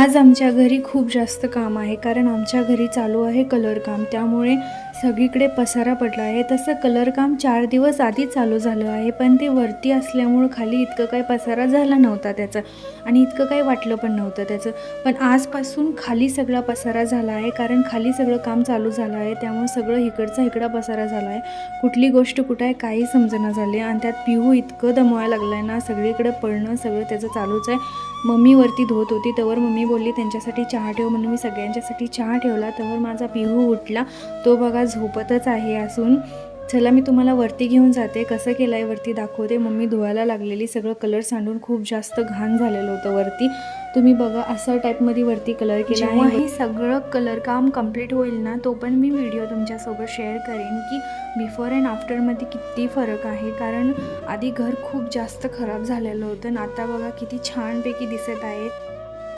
आज आमच्या घरी खूप जास्त काम आहे, कारण आमच्या घरी चालू आहे कलर काम. त्यामुळे सगळीकडे पसारा पडला आहे. तसं कलर काम 4 दिवस आधी चालू झालं आहे, पण ते वरती असल्यामुळं खाली इतकं काही पसारा झाला नव्हता त्याचा आणि इतकं काही वाटलं पण नव्हतं त्याचं. पण आजपासून खाली सगळा पसारा झाला आहे, कारण खाली सगळं काम चालू झालं आहे. त्यामुळे सगळं इकडचा इकडा पसारा झाला आहे. कुठली गोष्ट कुठं आहे काही समजेना झाली आणि त्यात पिहू इतकं दमवायला लागलं आहे ना, सगळीकडे पळणं सगळं त्याचं चालूच आहे. मम्मी वरती धुत होती, तवर मम्मी बोलली त्यांच्यासाठी चहा ठेव म्हणून मी सगळ्यांच्यासाठी चहा ठेवला. तवर माझा पिहू उठला, तो बघा झोपतच आहे असून. चला मी तुम्हाला वरती घेऊन जाते, कसं केलं आहे वरती दाखवते. मम्मी धुवायला लागलेली, सगळं कलर सांडून खूप जास्त घाण झालेलं होतं वरती. तुम्ही बघा असं टाईपमध्ये वरती कलर केला आहे. हे सगळं कलर काम कंप्लीट होईल ना, तो पण मी व्हिडिओ तुमच्यासोबत शेअर करेन की बिफोर अँड आफ्टरमध्ये किती फरक आहे. कारण आधी घर खूप जास्त खराब झालेलं होतं आणि आता बघा किती छानपैकी दिसत आहे.